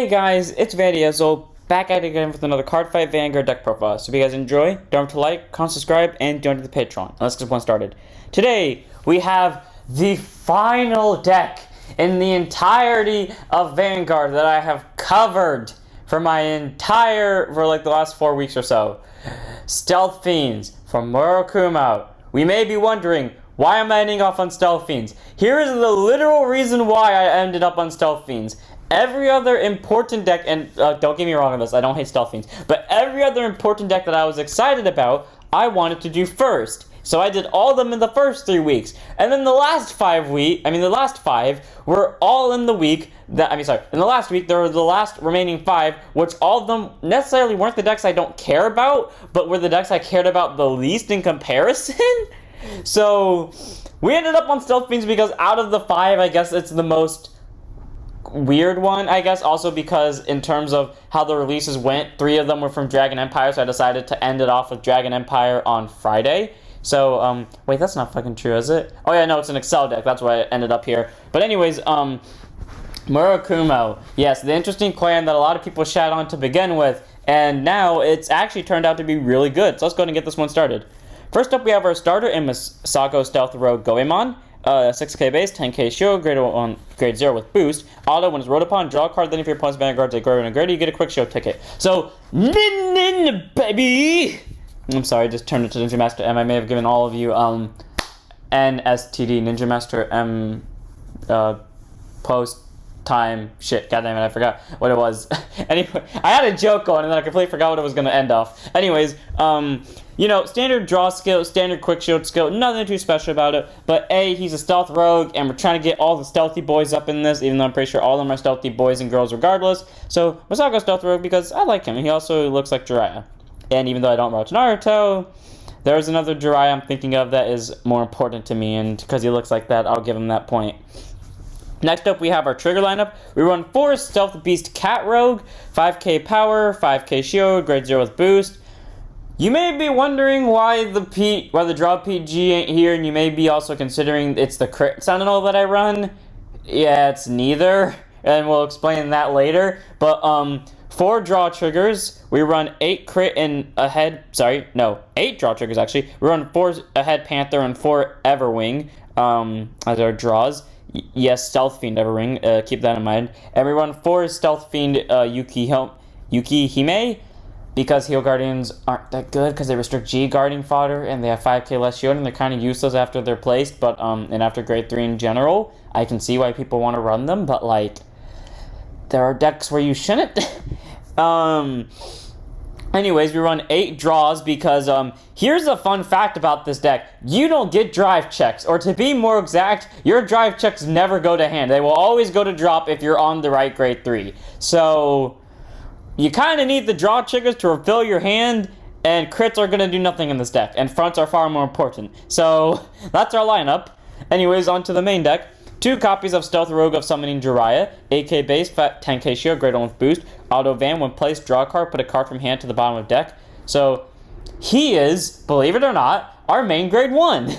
Hey guys, it's Vanity back at it again with another Card Fight Vanguard deck profile. So if you guys enjoy, don't forget to like, comment, subscribe, and join the Patreon. Let's get one started. Today, we have the final deck in the entirety of Vanguard that I have covered for the last 4 weeks or so. Stealth Fiends from Murakumo. We may be wondering, why am I ending off on Stealth Fiends? Here is the literal reason why I ended up on Stealth Fiends. Every other important deck, and don't get me wrong on this, I don't hate Stealth Fiends, but every other important deck that I was excited about, I wanted to do first. So I did all of them in the first 3 weeks. And then the last 5 were all in the week, in the last week, there were the last remaining 5, which all of them necessarily weren't the decks I don't care about, but were the decks I cared about the least in comparison. So we ended up on Stealth Fiends because out of the 5, I guess it's the most weird one, I guess, also because in terms of how the releases went, 3 of them were from Dragon Empire, so I decided to end it off with Dragon Empire on Friday. So, wait, that's not fucking true, is it? Oh yeah, no, it's an Accel deck, that's why I ended up here. But anyways, Murakumo. Yes, the interesting clan that a lot of people shat on to begin with, and now it's actually turned out to be really good. So let's go ahead and get this one started. First up, we have our starter in Masago Stealth Rogue Goemon. 6k base, 10k shield, grade 0 with boost. Auto, when it's rolled upon, draw a card, then if your opponent's Vanguard's a greater and greater, you get a quick shield ticket. So, nin baby! I'm sorry, I just turned it to Ninja Master M. I may have given all of you, NSTD, Ninja Master M, post time, shit, goddammit, I forgot what it was. Anyway, I had a joke going and then I completely forgot what it was going to end off. Anyways, you know, standard draw skill, standard quick shield skill, nothing too special about it, but he's a stealth rogue, and we're trying to get all the stealthy boys up in this, even though I'm pretty sure all of them are stealthy boys and girls regardless. So, Masago stealth rogue because I like him, and he also looks like Jiraiya. And even though I don't watch Naruto, there's another Jiraiya I'm thinking of that is more important to me, and because he looks like that, I'll give him that point. Next up, we have our trigger lineup. We run 4 Stealth Beast Cat Rogue, 5k power, 5k shield, grade 0 with boost. You may be wondering why the draw PG ain't here, and you may be also considering it's the crit sentinel that I run. Yeah, it's neither, and we'll explain that later. But 4 draw triggers. We run 8 crit and ahead. 8 draw triggers actually. We run 4 ahead Panther and 4 Everwing as our draws. Yes, Stealth Fiend Everwing. Keep that in mind. And we run 4 Stealth Fiend Yukihime. Because Heal Guardians aren't that good because they restrict G Guarding fodder and they have 5k less shield and they're kind of useless after they're placed, but and after grade 3 in general, I can see why people want to run them, but like there are decks where you shouldn't. Anyways, we run 8 draws because here's a fun fact about this deck. You don't get drive checks, or to be more exact, your drive checks never go to hand. They will always go to drop if you're on the right grade 3. So you kind of need the draw triggers to refill your hand, and crits are going to do nothing in this deck, and fronts are far more important. So that's our lineup. Anyways, on to the main deck. 2 copies of Stealth Rogue of Summoning Jiraiya, 8k base, 10k shield, grade 1 with boost. Auto Van, when placed, draw a card, put a card from hand to the bottom of deck. So he is, believe it or not, our main grade 1.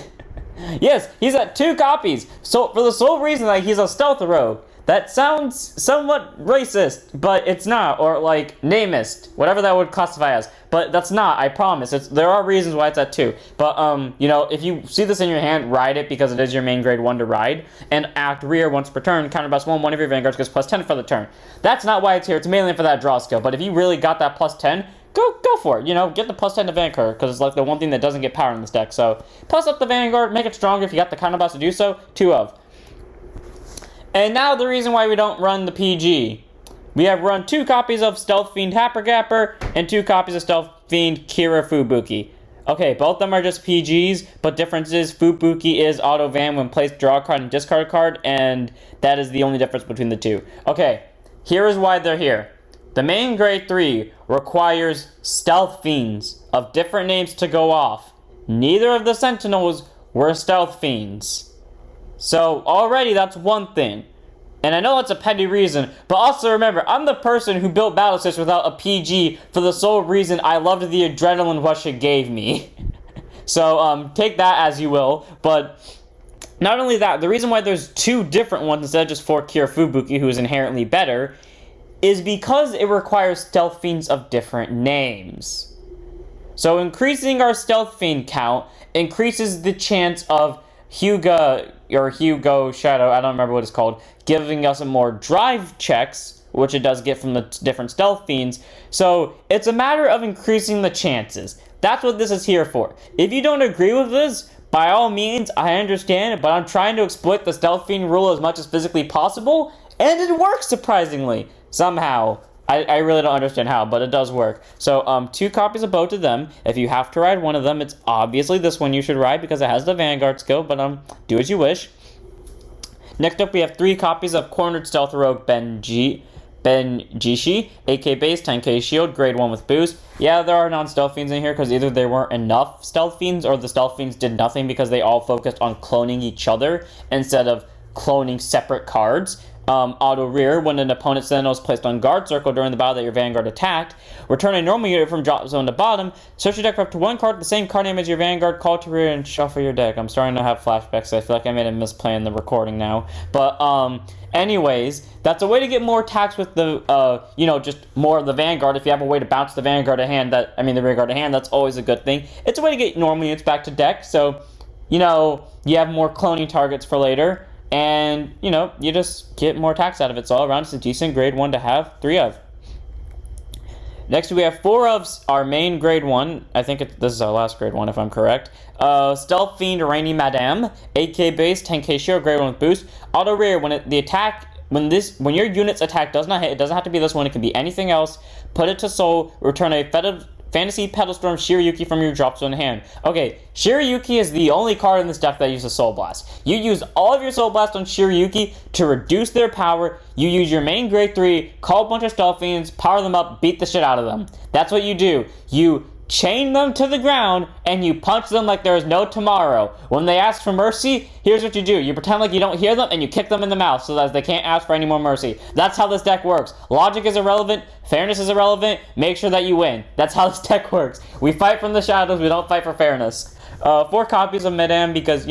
Yes, he's at 2 copies. So for the sole reason that he's a Stealth Rogue. That sounds somewhat racist, but it's not, or like namist, whatever that would classify as. But that's not, I promise. There are reasons why it's at 2. But you know, if you see this in your hand, ride it because it is your main grade 1 to ride. And act rear once per turn, counterblast one of your vanguards gets plus 10 for the turn. That's not why it's here. It's mainly for that draw skill. But if you really got that plus 10, go for it. You know, get the plus 10 to Vanguard because it's like the one thing that doesn't get power in this deck. So plus up the Vanguard, make it stronger if you got the counterblast to do so. 2 of. And now the reason why we don't run the PG. We have run 2 copies of Stealth Fiend Happer Gapper and 2 copies of Stealth Fiend Kira Fubuki. Okay, both of them are just PGs, but difference is Fubuki is auto van when placed, draw a card and discard a card, and that is the only difference between the 2. Okay, here is why they're here. The main grade 3 requires Stealth Fiends of different names to go off. Neither of the Sentinels were Stealth Fiends. So, already that's one thing. And I know that's a petty reason, but also remember, I'm the person who built Battle Sys without a PG for the sole reason I loved the adrenaline rush it gave me. So, take that as you will, but not only that, the reason why there's 2 different ones instead of just 4 Kira Fubuki, who is inherently better, is because it requires Stealth Fiends of different names. So increasing our Stealth Fiend count increases the chance of Hyouga or Hyouga Shadow, I don't remember what it's called, giving us more drive checks, which it does get from the different Stealth Fiends. So it's a matter of increasing the chances. That's what this is here for. If you don't agree with this, by all means, I understand it, but I'm trying to exploit the Stealth Fiend rule as much as physically possible, and it works surprisingly, somehow. I really don't understand how, but it does work. So, 2 copies of both of them. If you have to ride one of them, it's obviously this one you should ride because it has the Vanguard skill, but do as you wish. Next up, we have 3 copies of Cornered Stealth Rogue Benijishi, 8k base, 10k shield, grade 1 with boost. Yeah, there are non-stealth fiends in here because either there weren't enough stealth fiends or the stealth fiends did nothing because they all focused on cloning each other instead of cloning separate cards. Auto rear, when an opponent's sentinel is placed on guard circle during the battle that your Vanguard attacked, return a normal unit from drop zone to bottom, search your deck for up to 1 card with the same card name as your Vanguard, call to rear, and shuffle your deck. I'm starting to have flashbacks. I feel like I made a misplay in the recording now. But, anyways, that's a way to get more attacks with the, just more of the Vanguard. If you have a way to bounce the Vanguard to hand, the Vanguard to hand, that's always a good thing. It's a way to get normal units back to deck, so, you have more cloning targets for later. And, you just get more attacks out of it. So all around, it's a decent grade 1 to have 3 of. Next, we have 4 of our main grade 1. I think this is our last grade 1, if I'm correct. Stealth Fiend Rainy Madame, 8k base, 10k shield, grade 1 with boost. Auto rear, when your unit's attack does not hit, it doesn't have to be this one, it can be anything else. Put it to soul, return a Fantasy Petal Storm Shirayuki from your drop zone hand. Okay, Shirayuki is the only card in this deck that uses Soul Blast. You use all of your Soul Blast on Shirayuki to reduce their power. You use your main grade 3, call a bunch of Stealth Fiends, power them up, beat the shit out of them. That's what you do. You chain them to the ground, and you punch them like there is no tomorrow. When they ask for mercy, here's what you do. You pretend like you don't hear them, and you kick them in the mouth so that they can't ask for any more mercy. That's how this deck works. Logic is irrelevant. Fairness is irrelevant. Make sure that you win. That's how this deck works. We fight from the shadows. We don't fight for fairness. 4 copies of Madame because,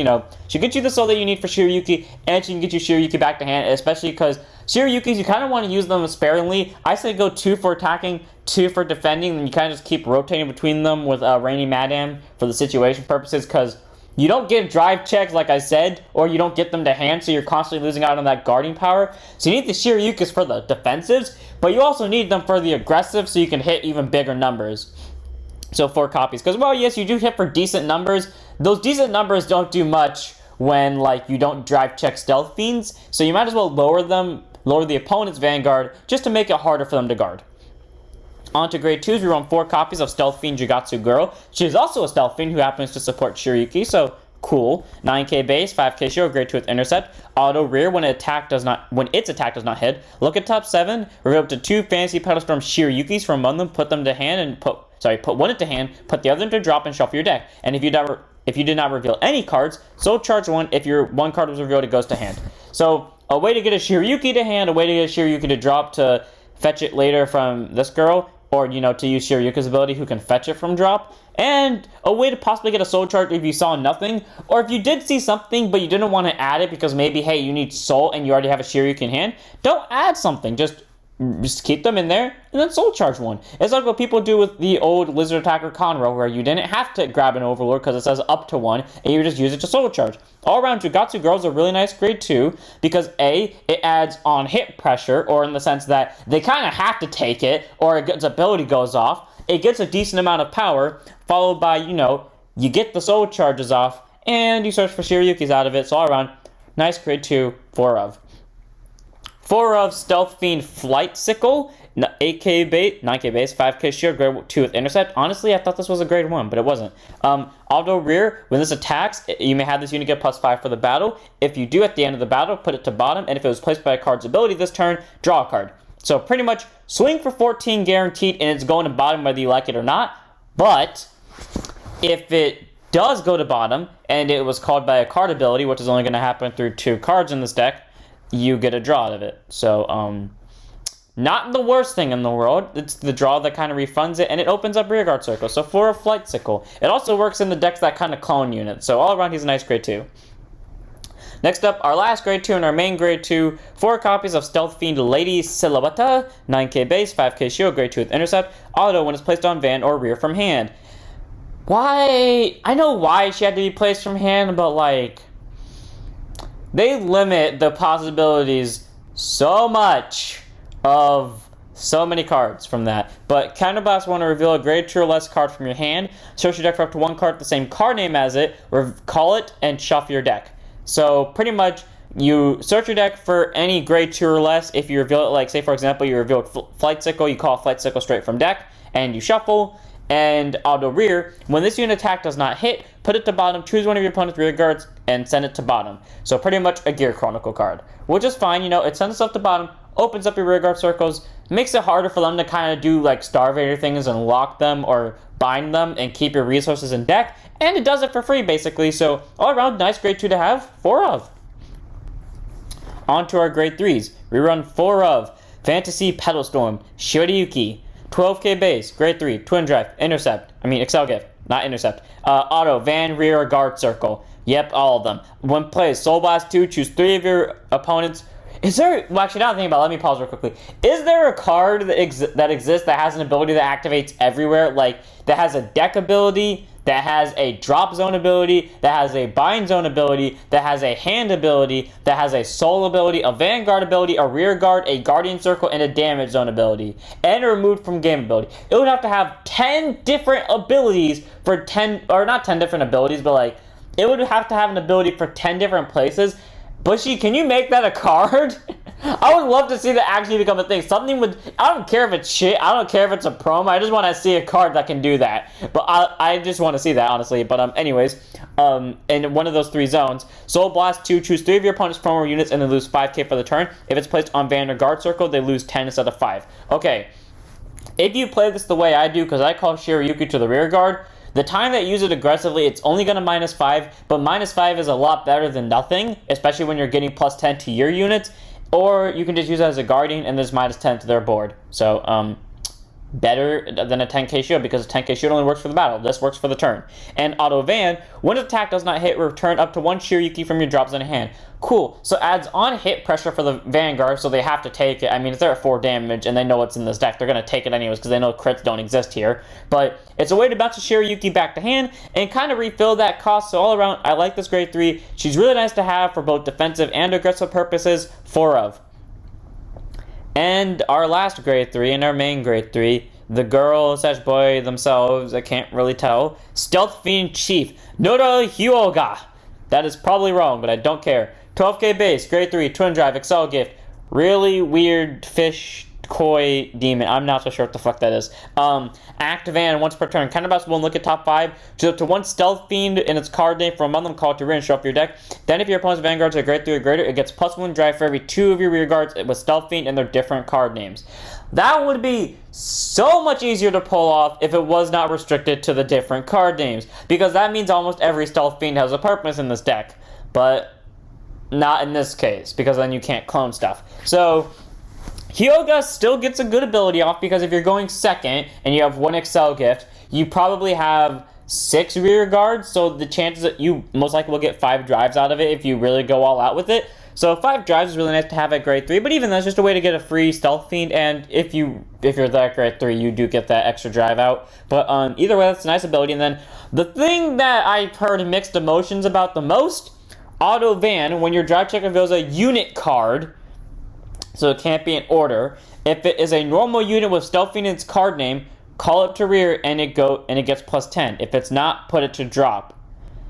she gets you the soul that you need for Shirayuki, and she can get you Shirayuki back to hand, especially because Shirayukis, you kind of want to use them sparingly. I say go 2 for attacking, 2 for defending, and you kind of just keep rotating between them with Rainy Madame for the situation purposes, because you don't get drive checks, like I said, or you don't get them to hand, so you're constantly losing out on that guarding power. So you need the Shirayukis for the defensives, but you also need them for the aggressive, so you can hit even bigger numbers. So 4 copies. Because, well, yes, you do hit for decent numbers. Those decent numbers don't do much when, you don't drive check Stealth Fiends. So you might as well lower the opponent's Vanguard, just to make it harder for them to guard. On to grade 2s, we run 4 copies of Stealth Fiend Jakotsu Girl. She is also a Stealth Fiend who happens to support Shirayuki, so cool. 9k base, 5k shield, grade 2 with intercept. Auto rear, when its attack does not hit. Look at top 7, reveal up to 2 Fantasy Petal Storm Shirayukis from among them, put them to hand, and put one into hand, put the other into drop, and shuffle your deck. And if you did not reveal any cards, soul charge 1. If your 1 card was revealed, it goes to hand. So, a way to get a Shirayuki to hand, a way to get a Shirayuki to drop to fetch it later from this girl, or, to use Shirayuki's ability who can fetch it from drop, and a way to possibly get a soul charge if you saw nothing, or if you did see something but you didn't want to add it because maybe, hey, you need soul and you already have a Shirayuki in hand, don't add something, just keep them in there, and then soul charge 1. It's like what people do with the old Lizard Attacker Conroe, where you didn't have to grab an Overlord because it says up to 1, and you just use it to soul charge. All around, Jakotsu Girl is a really nice grade 2, because A, it adds on hit pressure, or in the sense that they kind of have to take it, or its ability goes off. It gets a decent amount of power, followed by, you get the soul charges off, and you search for Shirayukis out of it, so all around, nice grade 2, 4 of. 4 of Stealth Fiend Flight Sickle, 8k base, 9k base, 5k shield, grade 2 with intercept. Honestly, I thought this was a grade 1, but it wasn't. Auto rear, when this attacks, you may have this unit get +5 for the battle. If you do at the end of the battle, put it to bottom, and if it was placed by a card's ability this turn, draw a card. So pretty much swing for 14 guaranteed, and it's going to bottom whether you like it or not. But if it does go to bottom, and it was called by a card ability, which is only going to happen through 2 cards in this deck, you get a draw out of it. So, not the worst thing in the world. It's the draw that kind of refunds it, and it opens up rearguard circle. So 4 of Flight Sickle. It also works in the decks that kind of clone unit. So all around, he's a nice grade 2. Next up, our last grade 2 and our main grade 2, 4 copies of Stealth Fiend Lady Silhouetta, 9k base, 5k shield, grade 2 with intercept, auto when it's placed on van or rear from hand. Why? I know why she had to be placed from hand, but like, they limit the possibilities so much of so many cards from that. But Counterblast want to reveal a grade 2 or less card from your hand, search your deck for up to one card with the same card name as it, call it, and shuffle your deck. So pretty much, you search your deck for any grade 2 or less. If you reveal it, like say for example, you revealed Flight Sickle, you call Flight Sickle straight from deck, and you shuffle, and auto rear. When this unit attack does not hit, put it to bottom, choose one of your opponent's rear guards, and send it to bottom. So pretty much a Gear Chronicle card, which is fine, you know, it sends stuff to bottom, opens up your rear guard circles, makes it harder for them to kind of do like Starvader things and lock them or bind them and keep your resources in deck, and it does it for free basically. So all around, nice grade 2 to have 4 of. On to our grade 3s. We run 4 of Fantasy Petal Storm, Shirayuki, 12k base, grade 3, twin drive, intercept, Accel gift, not intercept, auto, van, rear, guard circle. Yep, all of them. When played, Soul Blast 2, choose 3 of your opponents. Is there, well actually now I'm thinking about it, let me pause real quickly. Is there a card that exists that has an ability that activates everywhere? Like, that has a deck ability, that has a drop zone ability, that has a bind zone ability, that has a hand ability, that has a soul ability, a vanguard ability, a rear guard, a guardian circle, and a damage zone ability, and a removed from game ability. It would have to have 10 different abilities for 10, or not 10 different abilities, but like, it would have to have an ability for 10 different places. Bushy, can you make that a card? I would love to see that actually become a thing. Something with, I don't care if it's shit, I don't care if it's a promo, I just want to see a card that can do that. But I just want to see that, honestly. But anyways, in one of those 3 zones, Soul Blast 2, choose 3 of your opponent's promo units and then lose 5k for the turn. If it's placed on van or guard circle, they lose 10 instead of 5. Okay, if you play this the way I do, because I call Shirayuki to the rear guard, the time that you use it aggressively, it's only going to -5, but -5 is a lot better than nothing, especially when you're getting +10 to your units, or you can just use it as a guardian and there's -10 to their board. So, better than a 10k shield, because a 10k shield only works for the battle. This works for the turn. And auto van, when an attack does not hit, return up to 1 Shirayuki from your drop zone in hand. Cool. So adds on hit pressure for the vanguard, so they have to take it. If they're at 4 damage and they know what's in this deck, they're going to take it anyways because they know crits don't exist here. But it's a way to bounce a Shirayuki back to hand and kind of refill that cost. So all around, I like this grade 3. She's really nice to have for both defensive and aggressive purposes. 4 of. And our last grade 3 and our main grade 3, the girl/boy themselves, I can't really tell. Stealth Fiend Chief, Nura Hyouga. That is probably wrong, but I don't care. 12k base, grade 3, twin drive, Accel gift. Really weird fish koi demon. I'm not so sure what the fuck that is. Act van once per turn. Counterblast will look at top 5. Choose up to 1 Stealth Fiend in its card name from among them, call it to rear and show up your deck. Then if your opponent's vanguards are grade 3 or greater, it gets +1 drive for every 2 of your rear guards with Stealth Fiend and their different card names. That would be so much easier to pull off if it was not restricted to the different card names, because that means almost every Stealth Fiend has a purpose in this deck, but not in this case, because then you can't clone stuff. So Hyouga still gets a good ability off, because if you're going second and you have 1 Accel gift, you probably have 6 rear guards, so the chances that you most likely will get 5 drives out of it if you really go all out with it. So 5 drives is really nice to have at grade 3, but even that's just a way to get a free Stealth Fiend, and if you're that grade 3, you do get that extra drive out. But either way, that's a nice ability. And then the thing that I've heard mixed emotions about the most, auto van, when your drive check reveals a unit card, so it can't be in order. If it is a normal unit with Stealth Fiend in its card name, call it to rear and it gets +10. If it's not, put it to drop.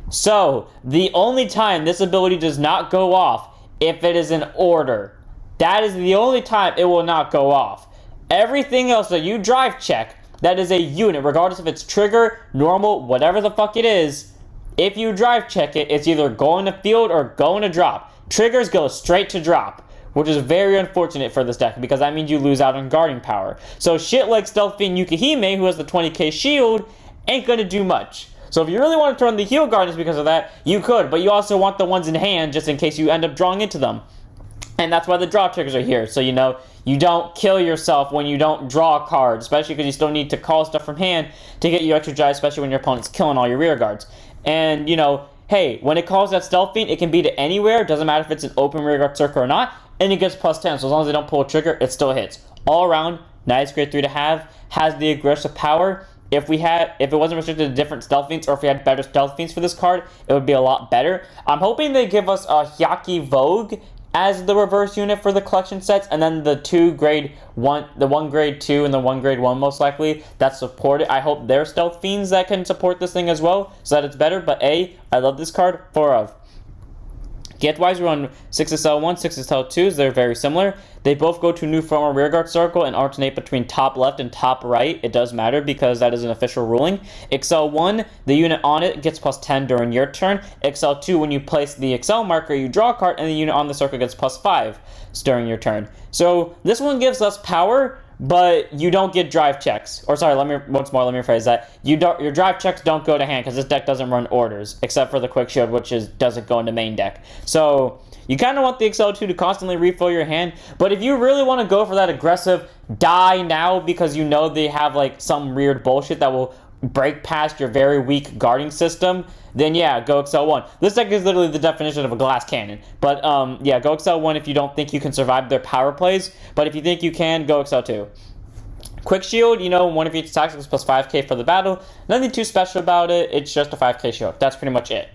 So the only time this ability does not go off, if it is in order. That is the only time it will not go off. Everything else that you drive check, that is a unit, regardless if it's trigger, normal, whatever the fuck it is, if you drive check it, it's either going to field or going to drop. Triggers go straight to drop, which is very unfortunate for this deck, because that means you lose out on guarding power. So shit like Stealth Fiend Yukihime, who has the 20k shield, ain't gonna do much. So if you really want to turn the heal guardians because of that, you could, but you also want the ones in hand just in case you end up drawing into them. And that's why the draw triggers are here, so you know, you don't kill yourself when you don't draw cards, especially because you still need to call stuff from hand to get you extra drive, especially when your opponent's killing all your rear guards. And, you know, hey, when it calls that Stealth Fiend, it can be to anywhere. It doesn't matter if it's an open rearguard circle or not. And it gets plus 10. So as long as they don't pull a trigger, it still hits. All around, nice grade 3 to have. Has the aggressive power. If it wasn't restricted to different Stealth Fiends, or if we had better Stealth Fiends for this card, it would be a lot better. I'm hoping they give us a Hyouga Vogue as the reverse unit for the collection sets, and then the one grade 2 and the 1 grade 1 most likely that support it. I hope they're Stealth Fiends that can support this thing as well, so that it's better. But I love this card. 4 of. Get-wise, we run 6SL1, 6SL2s. They're very similar. They both go to new front or rearguard circle and alternate between top left and top right. It does matter because that is an official ruling. Accel1, the unit on it gets plus 10 during your turn. Accel2, when you place the Accel marker, you draw a card, and the unit on the circle gets plus 5 during your turn. So this one gives us power, but you don't get drive checks. Or sorry, let me rephrase that. Your drive checks don't go to hand because this deck doesn't run orders, except for the quick shield, which doesn't go into main deck. So you kind of want the Accel 2 to constantly refill your hand, but if you really want to go for that aggressive die now because you know they have like some weird bullshit that will break past your very weak guarding system, then yeah, go Accel 1. This deck is literally the definition of a glass cannon. But yeah, go Accel 1 if you don't think you can survive their power plays. But if you think you can, go Accel 2. Quick shield, one of each attacks is plus 5k for the battle. Nothing too special about it. It's just a 5k shield. That's pretty much it.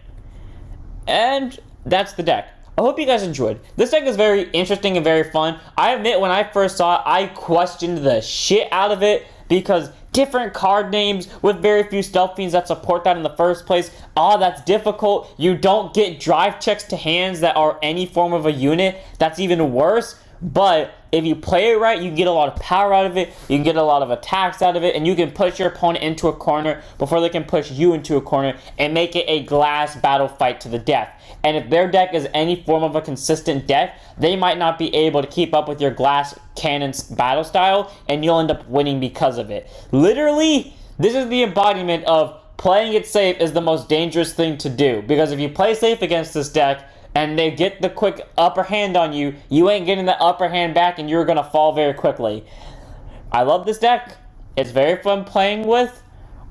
And that's the deck. I hope you guys enjoyed. This deck is very interesting and very fun. I admit, when I first saw it, I questioned the shit out of it because different card names with very few Stealth Fiends that support that in the first place. That's difficult. You don't get drive checks to hands that are any form of a unit. That's even worse. But if you play it right, you can get a lot of power out of it, you can get a lot of attacks out of it, and you can push your opponent into a corner before they can push you into a corner and make it a glass battle fight to the death. And if their deck is any form of a consistent deck, they might not be able to keep up with your glass cannon battle style, and you'll end up winning because of it. Literally, this is the embodiment of playing it safe is the most dangerous thing to do, because if you play safe against this deck, and they get the quick upper hand on you, you ain't getting the upper hand back, and you're going to fall very quickly. I love this deck. It's very fun playing with.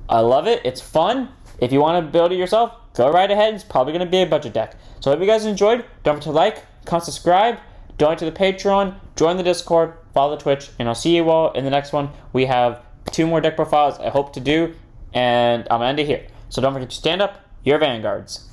I love it. It's fun. If you want to build it yourself, go right ahead. It's probably going to be a budget deck. So I hope you guys enjoyed. Don't forget to like, comment, subscribe, donate to the Patreon, join the Discord, follow the Twitch, and I'll see you all in the next one. We have 2 more deck profiles I hope to do, and I'm going to end it here. So don't forget to stand up your vanguards.